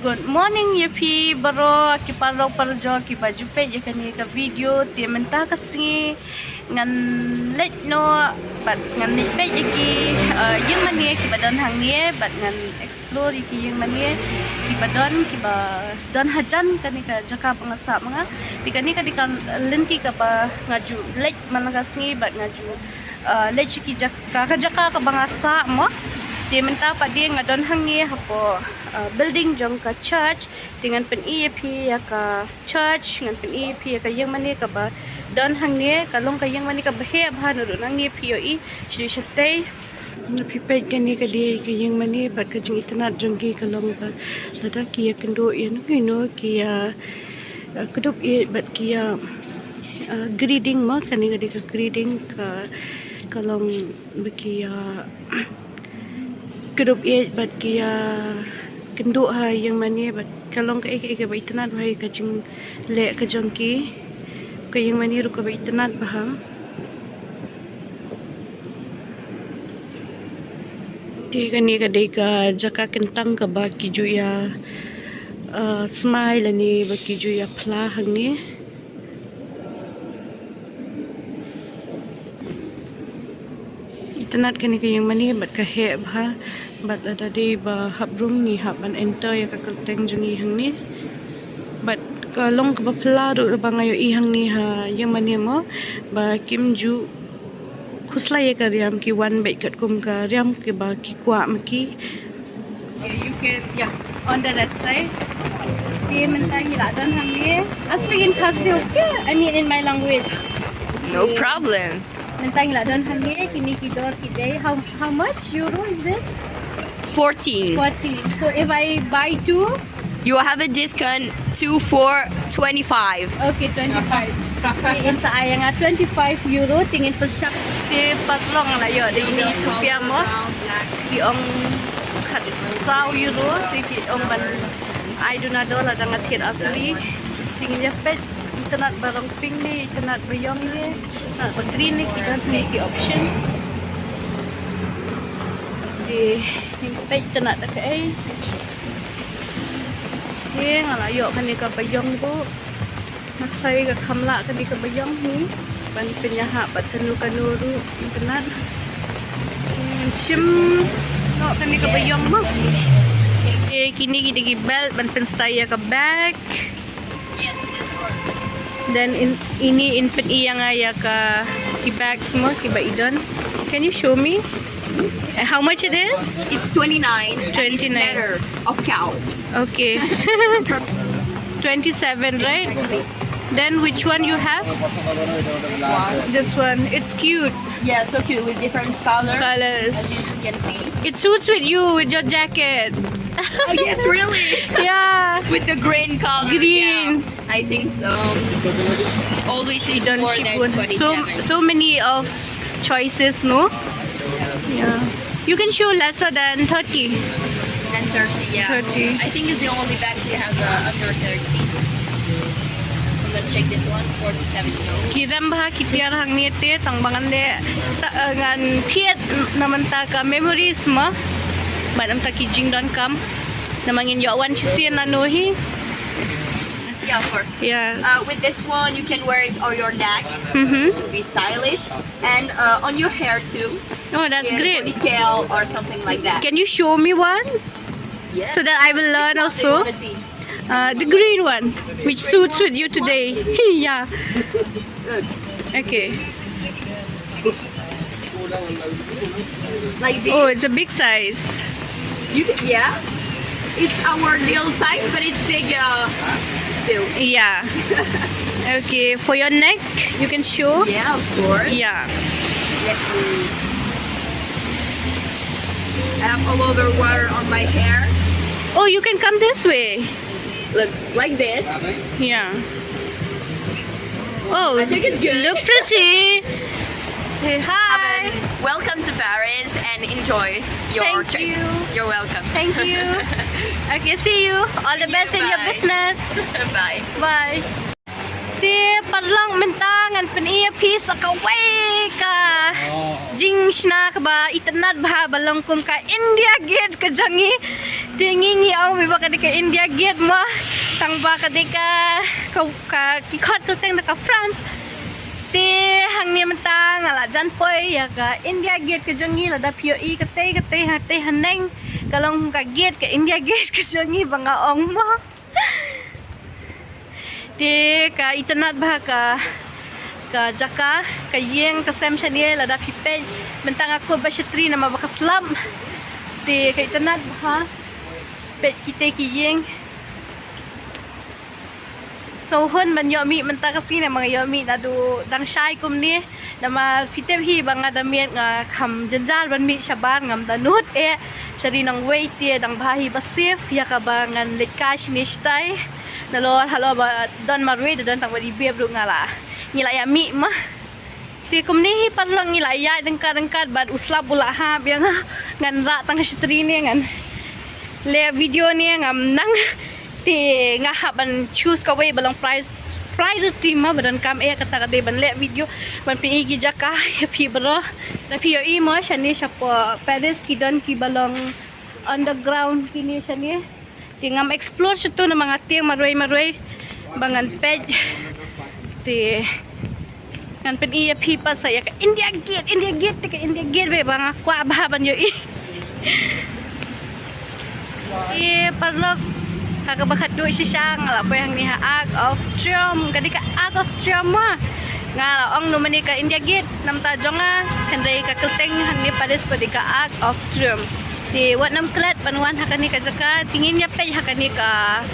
Good morning yepi baro ki parok parjo ki baju pe je kani ka video ti menta kasi ngan let no bat ngan ni pe je ki yang mani ki badon hang ni bat ngan explore ki yang mani ki badon ki ba don hajan kani ka jaka pangasa mga ti kani ka di kan lenti ka ba ngaju let managasngi bat ngaju let ki jaka ka bangasa mo dia minta pak dia ngadon hang ni hapo building jong ka church dengan pen EAP ya ka church dengan pen EAP ya ka yang mani ka ba don hang ni kalong ka yang mani ka bahe bhan ru nang ni POE shri shatai napi pe kani ka dia ka yang mani bat ka jing itna jong ki kalong ba lada ki ya kendo ya no ki ya kedup ye bat ki ya greeting ma kani ka dia ka greeting ka kalong baki ya kedup ye bat kia kenduk ha yang mani bat kalong ka ek ba itnat hai ka jing le ka jongki ka yang mani ru ka ba itnat bahang ti ka ni ka de ka jaka kentang ka ba ki ju ya smile ni ba ki ju ya phla hang ni itnat kani ka yang mani bat ka he bha bat ada di ba hab room ni hab an enter ya ka kalteng jungi hang ni bat kalong ka ba phla ru ba ngayo i hang ni ha yang mani mo ba kim ju khusla ye ka riam ki one bet kat kum ka riam ki ba ki kwa ma ki you can on the left side dia mentang ila dan hang ni I speak in Khasi okay I mean in my language No problem. mentang ila dan hang ni kini ki dor ki day how much euro is this 14. 40. So if I buy two, You will have a discount 2 for 25. okay, 25. Okay, insa ayang 25 euro tingin per shop te patlong la yo de ini rupiah mo. Di ong khat 100 euro ti ong ban I do not dollar jangan thiet afli. Tingin ya pet internet barang pink ni, internet bayong ni, na green ni kita ni ki option. Di pet internet dak ai. Ngala yo kan ka bayong bu masai ka khamla kan ka bayong ni ban penyaha bat kanu ru internet sim no kan ka bayong mo kini gidi belt ban pen stay ka bag Yes, this one. then ini in pen iyang ya ka ki bag semua ki ba idon can you show me how much it is It's 29. and it's 29. leather of cow. okay 27 right then which one you have This one. this one it's cute Yeah, so cute with different colors. colors As you can see. it suits with you with your jacket Oh, yes, really? yeah With the green color. Green. Yeah, I think so. Always is Don't more ship than one. 27. so many of choices no yeah you can show lesser than 30 And 30, yeah. 30. I think it's the only bags we have under 30. I'm gonna check this one, 47 euros. kiram bah kitiar hang ni te tang bangan de ngan thiet naman ta ka memories ma banam ta ki jing don kam namangin yo wan chisian na no hi Yeah, of course. yeah With this one, you can wear it on your neck mhm to be stylish, and on your hair too. oh that's In great ponytail or something like that. can you show me one Yeah. so that I will learn Which one do you also wanna see? the green one which suits with you today yeah Look, okay like this. oh it's a big size Yeah. It's our little size, but it's big too. yeah okay for your neck you can show Yeah, of course. yeah Let me. I have all over water on my hair. oh you can come this way Look, like this. yeah oh I think it's good. look pretty hey hi Welcome to Paris and enjoy your Thank trip. you. You're welcome. Thank you. Okay, see you. All the See you, best in your bye. business. Bye. Bye. Ti parlang mentangan penia pisa ka way ka jing shna ka ba itanad ba balong kum ka India gate ka jangi Tingingi ang may baka di ka India Gate mo. Tang baka di ka kikot ko teng naka France. Ti hang ni mentang ala jan poy ya ka India Gate ka jongi la da POE ka te haneng kalong ka gate ka India Gate ka jongi banga ong mo. Ti ka itanat bah ka Jaka ka yeng ka sem shanie la da pipe mentang aku ba shetri na mabakaslam. Ti ka itanat bah pet kita kiyeng so hun man yomi mentang kasi na mga yomi na do dang shy kum ni na ma fiteb hi banga damiet nga kham janjal ban mi shabar ngam danut shari nang wait tie dang bahi basif ya ka bangan lekash ni stai na lor halo ba don marwe don tang wadi beb ru ngala ngila ya mi mah ti kum ni parlang ngila ya dengkar bad uslap bula ha biang ngan ra tang sitri ni ngan le video ni ngam nang ti nga haban choose ka way balang priority ma badan kam kata kade ban le video ban pi gi jaka pi bro na pi i mo shani shapo Paris ki don ki balang underground kini shani ti ngam explore situ na mga tiang maroy bangan pej ti ngan pen iya pi pa saya ka India Gate ka India Gate be bang aku ababan yo i parlok kakabakat do siya ngala po yang niha Arc of Triumph kadika Arc of Triumph mo ngala ong numani ka India Gate nam tajong nga henday ka kelteng hangni Paris kadika Arc of Triumph di wat nam klet panuan hakani ka jaka tingin ya pay hakani ka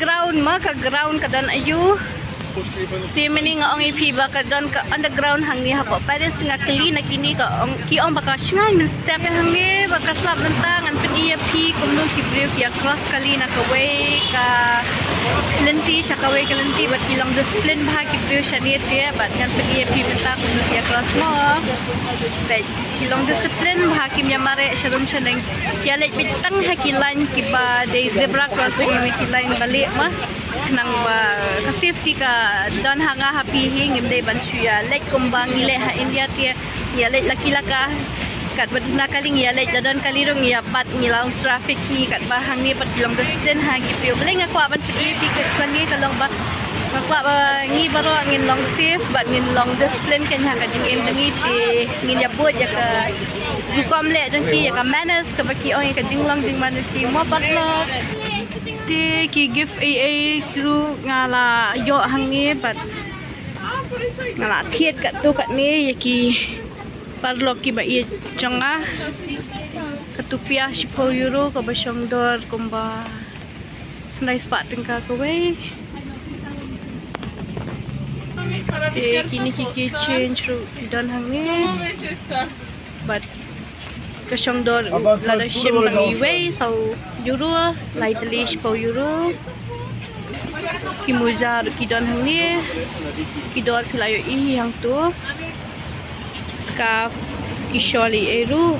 ground mo ka ground ka dan ayu ti meni nga ong ipi ba ka don ka underground hangni hapo Paris nga kli na kini ka ong ki ong baka shngai min step hangni baka slap mentang an pen pi kumno ki brief ya cross kali na ka way ka lenti siya ka way ka lenti bat ilang discipline ba ki brief siya ni ti bat ngan pen pi mentang kumno ki cross mo dai ilang discipline ba ki nya mare siya ron siya nang ya lek bitang ha ki line ki ba dai zebra crossing ni ki line balik ma nang ba ka safety ka don hanga happy hing imday ban suya lek kumbang ile ha India ti ya lek lakila ka kat badna kaling ya lek don kalirong ya pat ngilang traffic ni kat bahang ni pat long distance ha gitu boleh ngaku aban pi kat ni kalong ba ngaku ba ngi baro ngin long safe bat ngin long discipline kan ha ka jing em ngi ti ngin ya bot ya ka hukom le jang ki ya ka manners ka baki oi ka jing long jing man ti mo patlo ti ki give AA kru ngala yo hangi bat ngala thiet kat tu kat ni ya ki parlo ki ba ye changa katupia sipo euro ka ba syong dor kumba nai spat tingka ko we ti kini ki change ru dan hangi but kasyong dor lada shim bangi way so euro lightly po euro kimujar kidon hangni kidor kilayo i yang tu scarf kisholi eru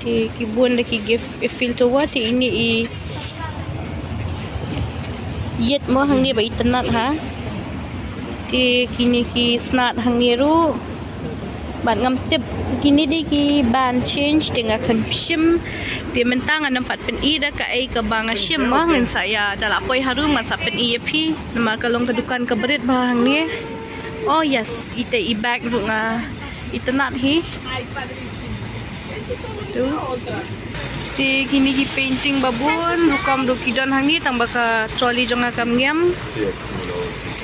ti kibun de ki give filter wa ti ini i yet mo hangni ba itanat ha ti kini ki snat hangni ru ban ngam tip kini di ki ban change dengan kan shim ti mentang an nampat pen i da ka ai ka banga shim mo ngan saya dala poi harum man sa pen i pi nama kalong kedukan ke berit bahang ni oh yes ite i bag ru nga itanat hi tu ti kini ki painting babun hukam do kidon hangi tang baka trolley jonga kam ngam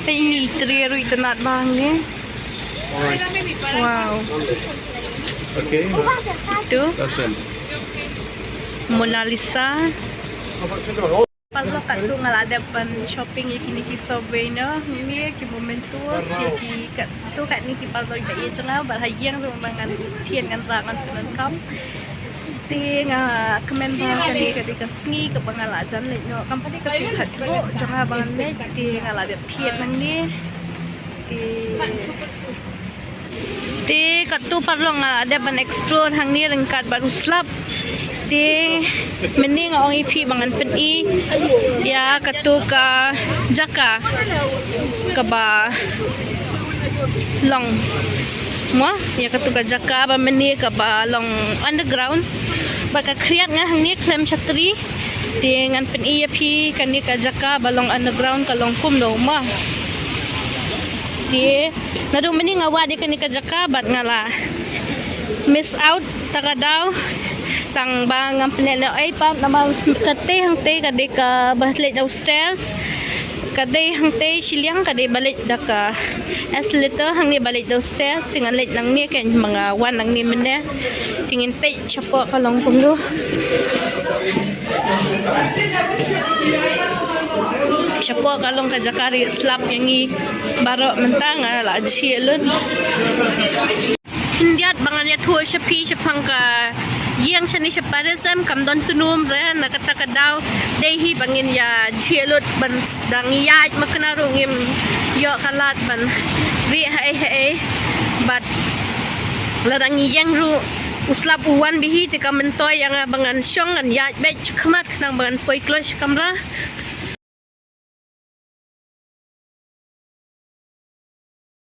pe ini tri ru itanat bahang ni. Wow. Okay. Itu That's it. Mona Lisa. Pasal kat tu ngalada pan shopping ye kini ki subway no. Ini ki momentus ye ki kat tu kat ni ki pasal ba ye changa ba hayang tu mangan thien kan ra kan tuan kam. Ti nga comment ba kali ka ka sngi ka bangala jan le no company ka si khat ko changa bangan le ti ngalada thien nang ni. Ti katu parlong ada ban explore hang ni rengkat baru slap ti meni nga ong ipi bangan pen i ya katu ka jaka ka ba long mo ya katu ka jaka ba meni ka ba long underground baka kriat nga hang ni klem chatri dengan pen EAP kan ni ka jaka balong underground kalong kum do ma ti nadu meni nga wa di kan ni ka jaka bat nga la miss out tagadaw tang bang ang penelo ay pa namang kate hang te kade ka balik downstairs kade hang te silyang kade balik da ka escalator hang ni balik downstairs dengan late nang ni kan mga wan nang ni mene tingin pe chapo kalong punggo chapo kalong ka jakari slap yang i baro mentang la chielun Hindiat bangannya tua sepi sepang ka yang seni separisam kam don tunum re nakata kadaw dehi bangin ya chielut ban dang yaj makanarungim yo kalat ban ri hai but larang yang ru uslap uwan bihi tika mentoy yang bangan syong an yaj bet khamat nang bangan poi klosh kamra